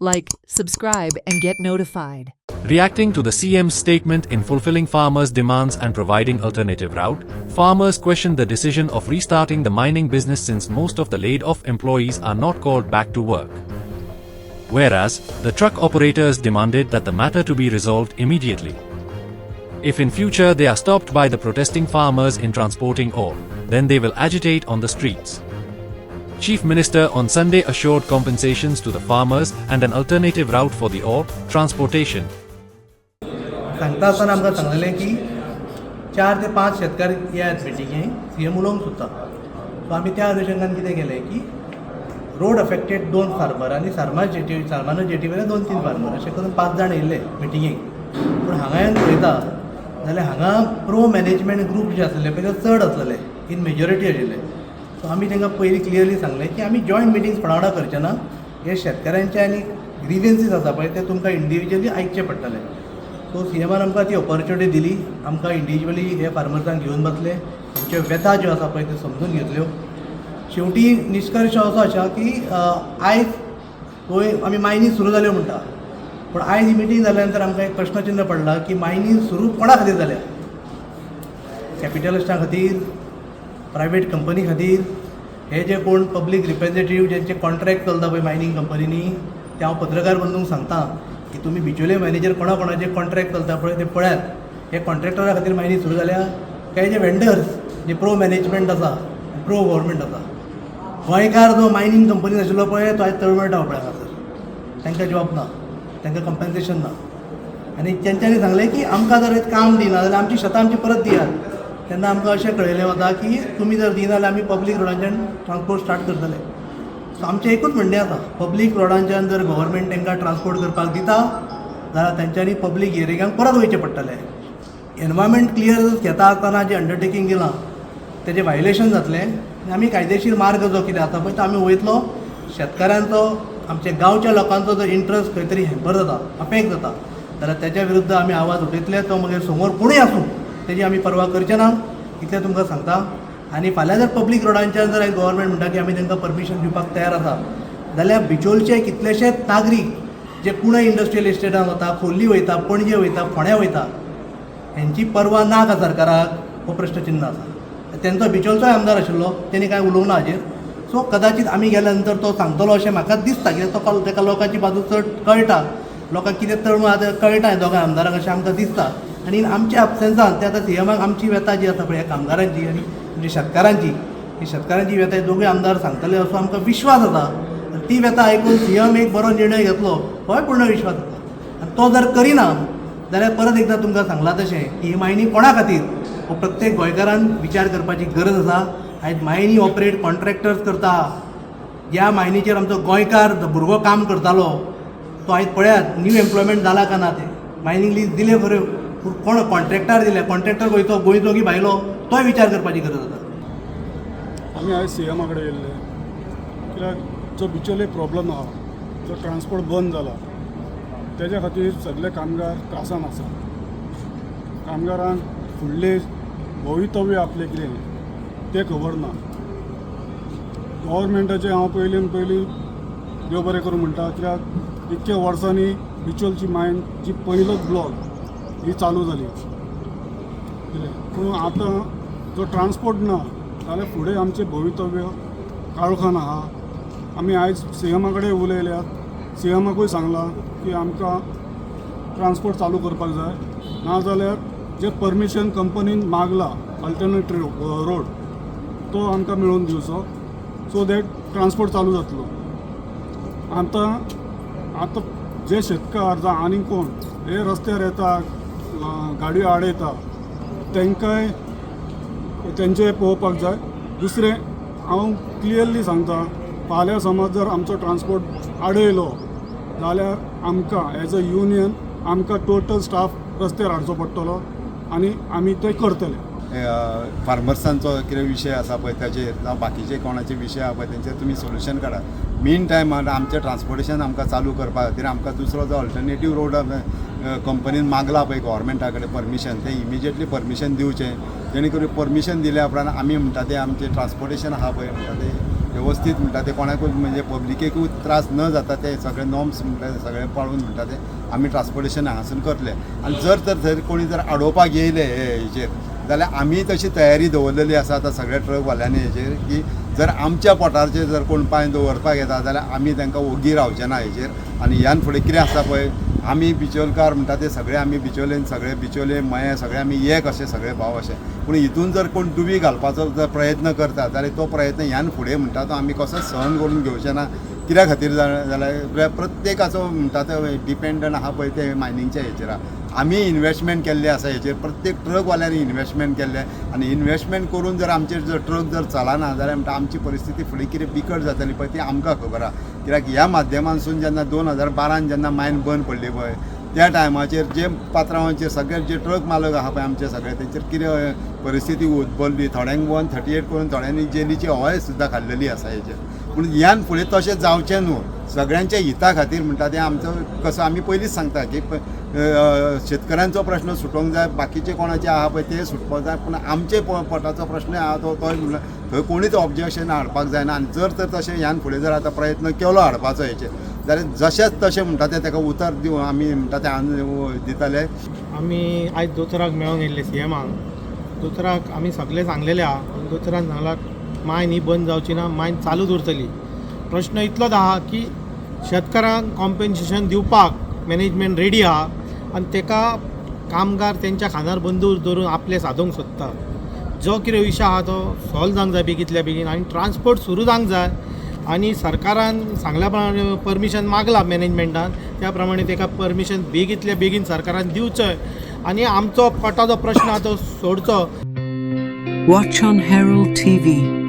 Like, subscribe, and get notified. Reacting to the CM's statement in fulfilling farmers' demands and providing alternative route, farmers questioned the decision of restarting the mining business since most of the laid-off employees are not called back to work. Whereas, the truck operators demanded that the matter to be resolved immediately. If in future they are stopped by the protesting farmers in transporting ore, then they will agitate on the streets. Chief Minister on Sunday assured compensations to the farmers and an alternative route for the ore transportation. सांगता आसतना आमकां सांगलेलें की 4 ते 5 शेतकार येयात मिटिंगेक CM उलोवंक सोदता. सो आमी त्या अनुशंगान कितें केलें की रोड अफेक्टेड 2 फार्मर आनी सारमानो जेटी वयले 2-3 फार्मर अशें करून 5 जाण येयल्ले मिटिंगेक. पूण हांगा येवन पळयता जाल्यार हांगा प्रो मॅनेजमेंट ग्रूप जे आसलेले पळय ते चड आसलेले, इन मेजॉरिटी आशिल्ले. सो आमी तांकां पयलीं क्लियरली सांगलें की आमी जॉयंट मिटिंग्स कोणा वांगडा करचे ना. हे शेतकाऱ्यांचे आनी ग्रिव्हन्सीस आसा पळय ते तुमकां इंडिविज्युअली आयकचे पडटले. सो सीएमान आमकां ती ऑपॉर्च्युनिटी दिली. आमकां इंडिविज्युअली हे फार्मर्सांक घेवन बसले, तांच्यो व्यथा ज्यो आसा पळय त्यो समजून घेतल्यो. शेवटी निश्कर्श असो आसा की आयज पळय आमी मायनी सुरू जाल्यो म्हणटा, पूण आयज ही मिटींग जाल्या नंतर आमकां एक प्रश्नचिन्ह पडला की मायनी सुरू कोणा खातीर जाल्या? कॅपिटलिस्टां खातीर, प्रायवेट कंपनी खातीर, हे जे कोण पब्लीक रिप्रेझेंटेटिव्ह ज्यांचे कॉन्ट्रॅक्ट चलता पळय मायनींग कंपनीनी, ते हांव पत्रकार बंधूंक सांगता की तुमी बिचोले मॅनेजर कोणाचे कॉन्ट्रॅक्ट चलता पळय ते पळयात. हे कॉन्ट्रॅक्टरा खातीर मायनी सुरू जाल्या काय जे वेंडर्स जे प्रो मॅनेजमेंट आसा, प्रो गव्हर्मेंट आसा, गोंयकार जो मायनींग कंपनीन आशिल्लो पळय तो आयज तळमळटा पळय हांगासर, तांकां जॉब ना, तांकां कंपेन्सेशन ना. आनी तेंच्यांनी सांगलें की आमकां जर काम दिना जाल्यार आमची शेतां आमची परत दियात. तेन्ना आमकां अशें कळयलें वता की तुमी जर दिना जाल्यार आमी पब्लीक रोडांच्यान ट्रान्सपोर्ट स्टार्ट करतले. सो आमचें एकूच म्हणणें आसा, पब्लीक रोडांच्यान जर गव्हर्मेंट तांकां ट्रान्सपोर्ट करपाक दिता जाल्यार तेंच्यांनी पब्लीक एरियांक परत वयचें पडटलें. एनवायरमेंट क्लियर घेता आसतना जें अंडरटेकींग दिलां तेजें वायलेशन जातलें. आमी कायदेशीर मार्ग जो कितें आसा पळय तो आमी वयतलो. शेतकाऱ्यांचो, आमच्या गांवच्या लोकांचो जर इंट्रस्ट खंय तरी हॅम्पर जाता, अफेक्ट जाता जाल्यार तेच्या विरुद्ध आमी आवाज उठयतले. तो मागीर समोर कोणूय आसूं तेजी आमी पर्वा करचे ना, इतलें तुमकां सांगता. आनी फाल्यां जर पब्लीक रोडांच्यान जर गव्हर्मेंट म्हणटा की आमी तांकां परमिशन दिवपाक तयार आसा जाल्यार बिचोलचे कितलेशेच नागरीक जे कुणय इंडस्ट्रियल इस्टेटान वता, खोर्ली वयता, पणजे वयता, फोंड्या वयता, हेंची पर्वा ना का सरकाराक? हो प्रश्नचिन्ह आसा. तेंचो बिचोलचोय आमदार आशिल्लो, तेणी कांय उलोवंक ना हाजेर. सो कदाचित आमी गेल्या नंतर तो सांगतलो अशें म्हाका दिसता, कित्याक तो ताका लोकांची बाजू चड कळटा, लोकांक कितें तळमळ आतां कळटा हें दोगांय आमदारांक अशें आमकां दिसता. आनी आमच्या एबसेन्सान ते आतां सीएमाक आमची व्यथा जी आसा पळय ह्या कामगारांची आनी म्हणजे शेतकारांची, ही शेतकारांची व्यथा हे दोगूय आमदार सांगतले असो आमकां विश्वास आसा. ती व्यथा आयकून सीएम एक बरो निर्णय घेतलो होय पूर्ण विश्वास आसा. आनी तो जर करिना जाल्यार परत एकदां तुमकां सांगलां तशें की ही मायनी कोणा खातीर हो प्रत्येक गोंयकारान विचार करपाची गरज आसा. आयज मायनी ऑपरेट कॉन्ट्रॅक्टर्स करता. ह्या मायनीचेर आमचो गोंयकार भुरगो काम करतालो तो आयज पळयात न्यू एम्प्लॉयमेंट जाला काय ना. ते मायनींग लीज दिले खऱ्यो, पूण कोण कॉन्ट्रॅक्टार दिले, कॉन्ट्रॅक्टर गोंयचो की भायलो, तोय विचार करपाची गरज आसा. आमी आयज सीएमा कडेन येयल्ले कित्याक जो बिचोले प्रॉब्लम आहा, जो ट्रान्सपोर्ट बंद जाला तेज्या खातीर सगळे कामगार त्रासान आसा. कामगारांक फुडले भवितव्य आपलें कितें तें खबर ना. गव्हर्मेंटाचें हांव पयलीं देव बरें करूं म्हणटा, कित्याक इतक्या वर्सांनी बिचोलची मायन जी पयलोच ब्लॉक ही चालू जाली, पूण आतां जो ट्रान्सपोर्ट ना जाल्यार फुडें आमचें भवितव्य काळोखान आहा. आमी आयज सीएमा कडेन उलयल्यात, सीएमाकूय सांगलां की आमकां ट्रान्सपोर्ट चालू करपाक जाय, नाजाल्यार जे परमिशन कंपनीन मागला अल्टरनेटिव्ह रोड तो आमकां मेळून दिवचो, सो दॅट ट्रान्सपोर्ट चालू जातलो. आतां जे शेतकार जावं आनी कोण हे रस्त्यार येता, गाडयो आडयता, तांकांय तेंचें पळोवपाक जाय. दुसरें हांव क्लियरली सांगता, फाल्यां समज जर आमचो ट्रान्सपोर्ट आडयलो जाल्यार आमकां एज अ युनियन आमकां टोटल स्टाफ रस्त्यार हाडचो पडटलो आनी आमी तें करतले. फार्मर्सांचो कितें विशय आसा पळय ताचेर जावं बाकीचे कोणाचे विशय आसा पळय तेंचेर तुमी सोल्युशन काडा. मेन टायम आमचें ट्रान्सपोर्टेशन आमकां चालू करपा खातीर आमकां दुसरो जो अल्टरनेटीव रोड कंपनीन मागला पळय गव्हर्मेंटा कडेन परमिशन, तें इमिजिएटली परमिशन दिवचें. जेणे करून परमिशन दिल्या उपरांत आमी म्हणटा तें आमचें ट्रान्सपोर्टेशन आहा पळय म्हणटा तें व्यवस्थीत म्हणटा ते कोणाकूच म्हणजे पब्लिकेकूय त्रास न जाता ते सगळे नॉर्म्स म्हणटा ते सगळे पाळून म्हणटा ते आमी ट्रान्सपोर्टेशन हांगासून करतले आनी जर तर थंय कोणी जर आडोवपाक येयले हेजेर जाल्यार आमी तशी तयारी दवरलेली आसा आतां सगळ्या ट्रकवाल्यांनी हेजेर की जर आमच्या पोटाचेर जर कोण पांय दवरपाक येता जाल्यार आमी तांकां ओगी रावचे ना हेजेर आनी ह्यान फुडें कितें आसा पळय आमी बिचोलकार म्हणटा ते सगळे आमी बिचोलेन सगळे बिचोले मये सगळे आमी एक अशे सगळे भाव अशे पूण हितून जर कोण डुबी घालपाचो जर प्रयत्न करता जाल्यार तो प्रयत्न ह्यान फुडें म्हणटा तो आमी कसो सहन करून घेवचे ना कित्या खातीर जाल्यार प्रत्येकाचो म्हणटा तो डिपेंडंट आहा पळय ते मायनिंगच्या हेचेर आमी इन्वेस्टमेंट केल्ले आसा हेचेर प्रत्येक ट्रकवाल्यांनी इन्वेस्टमेंट केल्ले आनी इन्वेस्टमेंट करून जर आमचे जर ट्रक जर चलना जाल्यार म्हणटा आमची परिस्थिती फुडें कितें बिकट जातली पळय ती आमकां खबर आहा कित्याक ह्या माध्यमांसून जेन्ना 2012 जेन्ना मायन बंद पडली पळय त्या टायमाचेर जे पात्रांवाचेर सगळे जे ट्रक मालक आहा पळय आमचे सगळे तेंचेर कितें परिस्थिती उद्भवली थोड्यांक 138 करून थोड्यांनी जेलीची हॉय सुद्दां खाल्लेली आसा हेचेर पूण ह्यान फुडें तशें जावचें न्हू सगळ्यांच्या हिता खातीर म्हणटा तें आमचो कसो आमी पयलींच सांगता की शेतकऱ्यांचो प्रश्न सुटोवंक जाय बाकीचे कोणाचे आहा पळय ते सुटपाक जाय पूण आमचे पोटाचो प्रश्न आहा तो तोय म्हणल्यार थंय कोणीच ऑब्जेक्शन हाडपाक जायना आनी जर तर तशें ह्यान फुडें जर आतां प्रयत्न केलो हाडपाचो हेचेर जाल्यार जशेंच तशें म्हणटा तें ताका उतर दिवं आमी म्हणटा तें दितले आमी आयज दोतोराक मेळोंक येयल्ले सीएमाक दोतोराक आमी सगळे सांगलेले आहा दोतोरान सांगलां मायन ही बंद जावची ना मायन चालूच उरतली प्रश्न इतलोच आहा की शेतकारांक कॉम्पेन्सेशन दिवपाक मॅनेजमेंट रेडी आहा आनी तेका कामगार तेंच्या खांदार बंदूक धरून आपले सादोवंक सोदता जो कितें विशय आहा तो सॉल्व जावंक जाय बेगींतल्या बेगीन आनी ट्रान्सपोर्ट सुरू जावंक जाय आनी सरकारान सांगल्या प्रमाणे परमिशन मागलां मॅनेजमेंटान त्या प्रमाणे तेका परमिशन बेगींतल्या बेगीन सरकारान दिवचें आनी आमचो पोटाचो प्रश्न आहा तो सोडचो. Watch on Herald TV.